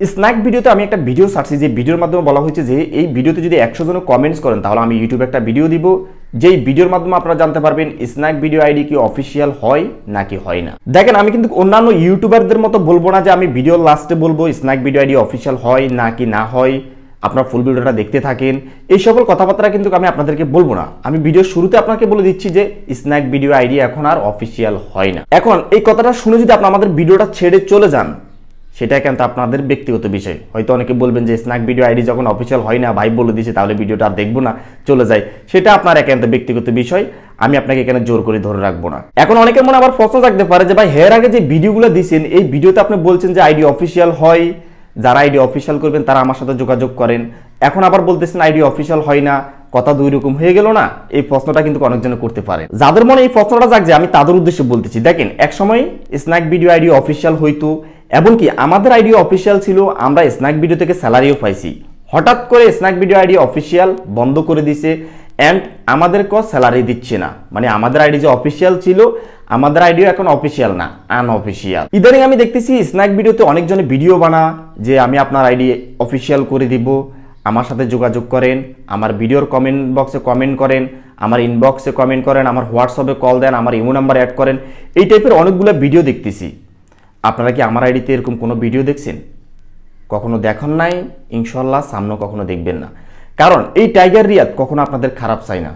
Snack ভিডিওতে আমি একটা ভিডিও ছাড়ছি যে ভিডিওর মাধ্যমে বলা হয়েছে যে এই ভিডিওতে যদি 100 জন কমেন্টস করেন তাহলে আমি ইউটিউবে একটা ভিডিও দিব যেই ভিডিওর মাধ্যমে আপনারা জানতে পারবেন স্ন্যাক ভিডিও আইডি কি অফিসিয়াল হয় নাকি হয় না। দেখেন আমি কিন্তু অন্যান্য ইউটিউবারদের মতো বলবো না যে আমি ভিডিওর লাস্টে বলবো স্ন্যাক ভিডিও আইডি অফিসিয়াল হয় নাকি না হয়, আপনারা ফুল ভিডিওটা দেখতে থাকেন। এই সকল কথাবার্তা কিন্তু আমি আপনাদেরকে বলবো না, আমি ভিডিওর শুরুতে আপনাকে বলে দিচ্ছি যে স্ন্যাক ভিডিও আইডি এখন আর অফিসিয়াল হয় না। এখন এই কথাটা শুনে যদি আপনি আমাদের ভিডিওটা ছেড়ে চলে যান সেটা কিন্তু আপনাদের ব্যক্তিগত বিষয়। হয়তো অনেকে বলবেন যে স্ন্যাক ভিডিও আইডি যখন অফিসিয়াল হয় না ভাই বলে দিয়েছে তাহলে ভিডিওটা আর দেখবো না, চলে যায়, সেটা আপনার একান্ত ব্যক্তিগত বিষয়, আমি আপনাকে এখানে জোর করে ধরে রাখবো না। এখন অনেকের মনে আবার প্রশ্ন থাকতে পারে যে ভাই এর আগে যে ভিডিওগুলো দিয়েছেন এই ভিডিওতে আপনি বলছেন যে আইডি অফিসিয়াল হয়, যারা আইডি অফিসিয়াল করবেন তারা আমার সাথে যোগাযোগ করেন, এখন আবার বলতেছেন আইডি অফিসিয়াল হয় না, কথা দুই রকম হয়ে গেল না? এই প্রশ্নটা কিন্তু অনেকজনে করতে পারে। যাদের মনে এই প্রশ্নটা জাগছে আমি তাদের উদ্দেশ্যে বলতেছি, দেখেন একসময় স্ন্যাক ভিডিও আইডি অফিসিয়াল হইতো, এমনকি আমাদের আইডি অফিসিয়াল ছিল, আমরা স্ন্যাক ভিডিও থেকে স্যালারিও পাইছি। হঠাৎ করে স্ন্যাক ভিডিও আইডি অফিসিয়াল বন্ধ করে দিছে অ্যান্ড আমাদেরকেও স্যালারি দিচ্ছে না, মানে আমাদের আইডি যে অফিসিয়াল ছিল আমাদের আইডিও এখন অফিসিয়াল না, আনঅফিসিয়াল। ইদানিং আমি দেখতেছি স্ন্যাক ভিডিওতে অনেকজনে ভিডিও বানা যে আমি আপনার আইডি অফিসিয়াল করে দিব, আমার সাথে যোগাযোগ করেন, আমার ভিডিওর কমেন্ট বক্সে কমেন্ট করেন, আমার ইনবক্সে কমেন্ট করেন, আমার হোয়াটসঅ্যাপে কল দেন, আমার ইমো নাম্বার অ্যাড করেন, এই টাইপের অনেকগুলো ভিডিও দেখতেছি। আপনারা কি আমার আইডিতে এরকম কোনো ভিডিও দেখছেন? কখনো দেখেন নাই, ইনশাল্লাহ সামনেও কখনো দেখবেন না, কারণ এই টাইগার রিয়াদ কখনো আপনাদের খারাপ চাই না।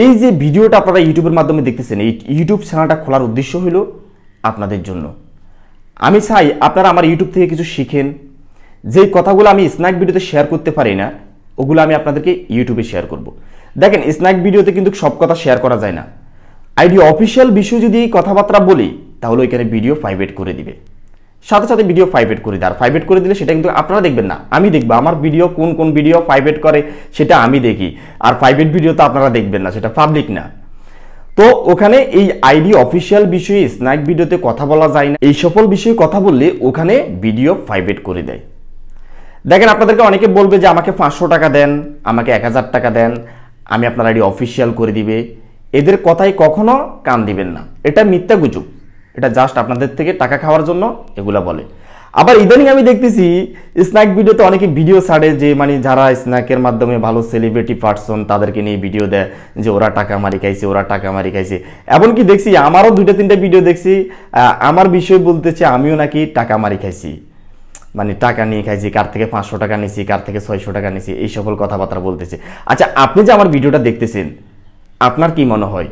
এই যে ভিডিওটা আপনারা ইউটিউবের মাধ্যমে দেখতেছেন, এই ইউটিউব চ্যানেলটা খোলার উদ্দেশ্য হলো আপনাদের জন্য। আমি চাই আপনারা আমার ইউটিউব থেকে কিছু শিখেন, যেই কথাগুলো আমি স্ন্যাক ভিডিওতে শেয়ার করতে পারি না ওগুলো আমি আপনাদেরকে ইউটিউবে শেয়ার করব। দেখেন স্ন্যাক ভিডিওতে কিন্তু সব কথা শেয়ার করা যায় না, আইডি অফিসিয়াল বিষয়ে যদি কথাবার্তা বলি তাহলে ওইখানে ভিডিও প্রাইভেট করে দিবে, সাথে সাথে ভিডিও প্রাইভেট করে দেয়। আর প্রাইভেট করে দিলে সেটা কিন্তু আপনারা দেখবেন না, আমি দেখবো। আমার ভিডিও কোন কোন ভিডিও প্রাইভেট করে সেটা আমি দেখি, আর প্রাইভেট ভিডিও তো আপনারা দেখবেন না, সেটা পাবলিক না। তো ওখানে এই আইডি অফিসিয়াল বিষয়ে স্ন্যাক ভিডিওতে কথা বলা যায় না, এই সকল বিষয়ে কথা বললে ওখানে ভিডিও প্রাইভেট করে দেয়। দেখেন আপনাদেরকে অনেকে বলবে যে আমাকে 500 টাকা দেন, আমাকে 1000 টাকা দেন, আমি আপনার আইডি অফিসিয়াল করে দিবে। এদের কথায় কখনো কান দিবেন না, এটা মিথ্যা গুজব, এটা জাস্ট আপনাদের থেকে টাকা খাওয়ার জন্য এগুলা বলে। আবার ইদানিং আমি দেখতেছি স্ন্যাক ভিডিওতে অনেকে ভিডিও ছাড়ে যে মানে যারা স্ন্যাকের মাধ্যমে ভালো সেলিব্রিটি পার্সন তাদেরকে নিয়ে ভিডিও দেয় যে ওরা টাকা মারি খাইছে, ওরা টাকা মারি খাইছে। এমনকি দেখছি আমারও 2-3টা ভিডিও দেখছি আমার বিষয় বলতেছে আমিও নাকি টাকা মারি খাইছি, মানে টাকা নিয়ে খাইছি, কার থেকে 500 টাকা নিয়েছি, কার থেকে 600 টাকা নিয়েছি, এই সকল কথাবার্তা বলতেছে। আচ্ছা আপনি যে আমার ভিডিওটা দেখতেছেন আপনার কি মনে হয়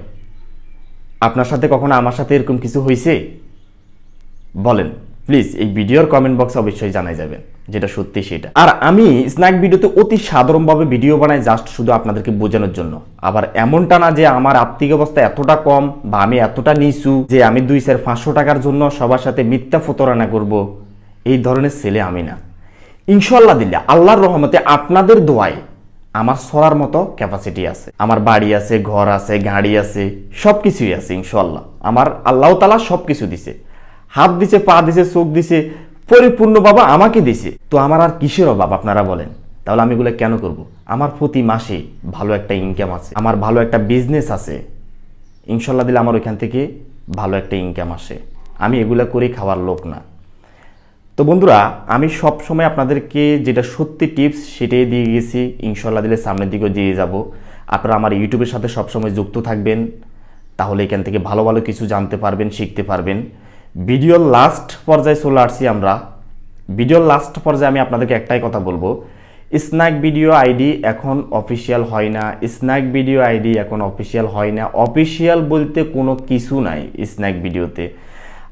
আপনার সাথে কখনো আমার সাথে এরকম কিছু হয়েছে? বলেন প্লিজ, এই ভিডিওর কমেন্ট বক্সে অবশ্যই জানাই যাবেন যেটা সত্যি সেটা। আর আমি স্ন্যাক ভিডিওতে অতি সাধারণভাবে ভিডিও বানাই জাস্ট শুধু আপনাদেরকে বোঝানোর জন্য। আবার এমনটা না যে আমার আর্থিক অবস্থা এতটা কম বা আমি এতটা নিচু যে আমি 200-500 টাকার জন্য সবার সাথে মিথ্যা প্রতারণা করব, এই ধরনের ছেলে আমি না। ইনশাল্লাহ দিল্লা আল্লাহর রহমতে আপনাদের দোয়ায় আমার সরার মতো ক্যাপাসিটি আছে, আমার বাড়ি আছে, ঘর আছে, গাড়ি আছে, সব কিছুই আছে ইনশাল্লাহ। আমার আল্লাহ তাআলা সব কিছু দিছে, হাত দিছে, পা দিছে, চোখ দিছে, পরিপূর্ণ বাবা আমাকে দিছে। তো আমার আর কিসের অভাব আপনারা বলেন? তাহলে আমি এগুলো কেন করব? আমার প্রতি মাসে ভালো একটা ইনকাম আছে, আমার ভালো একটা বিজনেস আছে, ইনশাল্লাহ দিলে আমার ওইখান থেকে ভালো একটা ইনকাম আসে, আমি এগুলা করে খাওয়ার লোক না। তো বন্ধুরা আমি সব সময় আপনাদেরকে যেটা সত্যি টিপস সেটাই দিয়ে গেছি, ইনশাল্লাহ দিলে সামনের দিকেও দিয়ে যাব। আপনারা আমার ইউটিউবের সাথে সবসময় যুক্ত থাকবেন, তাহলে এখান থেকে ভালো ভালো কিছু জানতে পারবেন, শিখতে পারবেন। ভিডিওর লাস্ট পর্যায়ে চলে আসছি আমরা। ভিডিওর লাস্ট পর্যায়ে আমি আপনাদেরকে একটাই কথা বলবো, স্ন্যাক ভিডিও আইডি এখন অফিসিয়াল হয় না, স্ন্যাক ভিডিও আইডি এখন অফিসিয়াল হয় না। অফিসিয়াল বলতে কোনো কিছু নাই স্ন্যাক ভিডিওতে।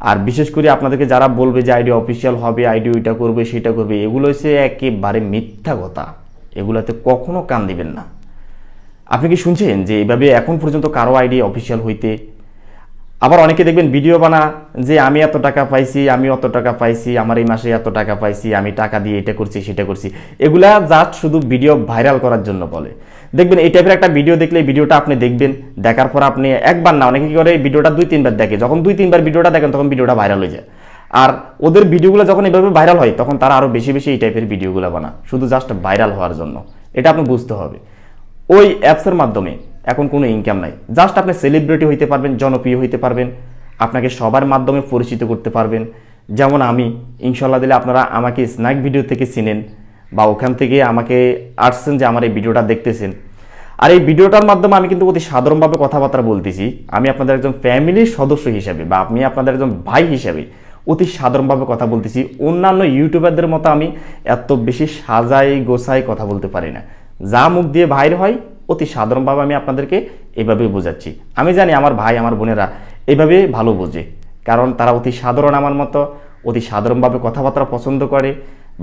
আর বিশেষ করে আপনাদেরকে যারা বলবে যে আইডি অফিসিয়াল হবে, আইডি ওইটা করবে সেটা করবে, এগুলো হচ্ছে একেবারে মিথ্যা কথা, এগুলাতে কখনো কান দিবেন না। আপনি কি শুনছেন যে এইভাবে এখন পর্যন্ত কারো আইডি অফিসিয়াল হইতে? আবার অনেকে দেখবেন ভিডিও বানা যে আমি এত টাকা পাইছি, আমি অত টাকা পাইছি, আমার এই মাসে এত টাকা পাইছি, আমি টাকা দিয়ে এটা করছি সেটা করছি, এগুলা জাস্ট শুধু ভিডিও ভাইরাল করার জন্য বলে। দেখবেন এই টাইপের একটা ভিডিও দেখলে ভিডিওটা আপনি দেখবেন, দেখার পর আপনি একবার না অনেকে কি করে ভিডিওটা 2-3 বার দেখে, যখন 2-3 বার ভিডিওটা দেখেন তখন ভিডিওটা ভাইরাল হয়ে যায়। আর ওদের ভিডিওগুলো যখন এভাবে ভাইরাল হয় তখন তারা আরও বেশি বেশি এই টাইপের ভিডিওগুলো বানা শুধু জাস্ট ভাইরাল হওয়ার জন্য। এটা আপনি বুঝতে হবে। ওই অ্যাপসের মাধ্যমে এখন কোনো ইনকাম নাই, জাস্ট আপনি সেলিব্রিটি হইতে পারবেন, জনপ্রিয় হইতে পারবেন, আপনাকে সবার মাধ্যমে পরিচিত করতে পারবেন, যেমন আমি ইনশাল্লাহ দিলে আপনারা আমাকে স্ন্যাক ভিডিও থেকে চিনেন বা ওখান থেকে আমাকে আসছেন যে আমার এই ভিডিওটা দেখতেছেন। আর এই ভিডিওটার মাধ্যমে আমি কিন্তু অতি সাধারণভাবে কথাবার্তা বলতেছি। আমি আপনাদের একজন ফ্যামিলির সদস্য হিসেবে বা আমি আপনাদের একজন ভাই হিসেবে অতি সাধারণভাবে কথা বলতেছি। অন্যান্য ইউটিউবারদের মতো আমি এত বেশি সাজাই গোছাই কথা বলতে পারি না। যা মুখ দিয়ে বাইর হয় অতি সাধারণভাবে আমি আপনাদেরকে এভাবে বোঝাচ্ছি। আমি জানি আমার ভাই আমার বোনেরা এভাবে ভালো বোঝে, কারণ তারা অতি সাধারণ আমার মতো অতি সাধারণভাবে কথাবার্তা পছন্দ করে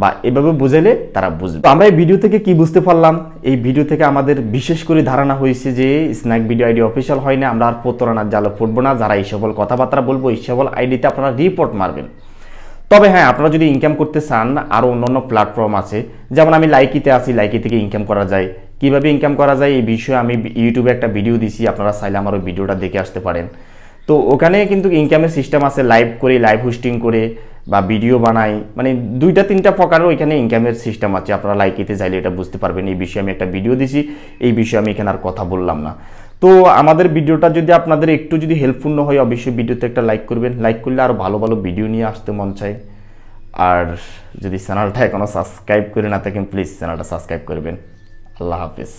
বা এভাবে বুঝাইলে তারা বুঝবে। তো আমরা এই ভিডিও থেকে কি বুঝতে পারলাম? এই ভিডিও থেকে আমাদের বিশেষ করে ধারণা হয়েছে যে স্ন্যাক ভিডিও আইডি অফিসিয়াল হয় না, আমরা আর প্রতারণার জালে ফুটবো না। যারা এই সকল কথাবার্তা বলবো এই সকল আইডিতে আপনারা রিপোর্ট মারবেন। তবে হ্যাঁ, আপনারা যদি ইনকাম করতে চান আরও অন্যান্য প্ল্যাটফর্ম আছে, যেমন আমি লাইকিতে আছি, লাইকি থেকে ইনকাম করা যায়। কিভাবে ইনকাম করা যায় এই বিষয়ে আমি ইউটিউবে একটা ভিডিও দিছি, আপনারা চাইলে আমার ওই ভিডিওটা দেখে আসতে পারেন। তো ওখানে কিন্তু ইনকামের সিস্টেম আছে, লাইভ করে, লাইভ হোস্টিং করে বা ভিডিও বানাই, মানে 2-3টা প্রকারের ওইখানে ইনকামের সিস্টেম আছে। আপনারা লাইকিতে চাইলে এটা বুঝতে পারবেন। এই বিষয়ে আমি একটা ভিডিও দিছি, এই বিষয়ে আমি এখানে আর কথা বললাম না। তো আমাদের ভিডিওটা যদি আপনাদের একটু যদি হেল্পফুল হয়, অবশ্যই ভিডিওতে একটা লাইক করবেন। লাইক করলে আরও ভালো ভালো ভিডিও নিয়ে আসতে মন চায়। আর যদি চ্যানেলটা এখনও সাবস্ক্রাইব করে না থাকেন, প্লিজ চ্যানেলটা সাবস্ক্রাইব করবেন। আল্লাহ হাফেজ।